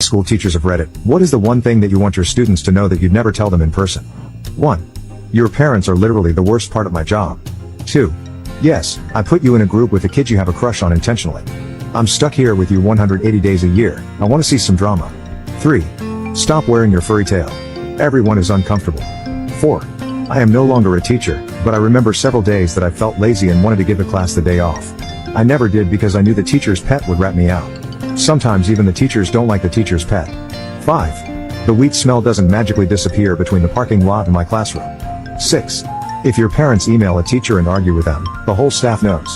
School teachers of Reddit, what is the one thing that you want your students to know that you'd never tell them in person? 1. Your parents are literally the worst part of my job. 2. Yes, I put you in a group with a kid you have a crush on intentionally. I'm stuck here with you 180 days a year. I want to see some drama. 3. Stop wearing your furry tail. Everyone is uncomfortable. 4. I am no longer a teacher, but I remember several days that I felt lazy and wanted to give the class the day off. I never did because I knew the teacher's pet would rat me out. Sometimes even the teachers don't like the teacher's pet. 5. The wheat smell doesn't magically disappear between the parking lot and my classroom. 6. If your parents email a teacher and argue with them, the whole staff knows.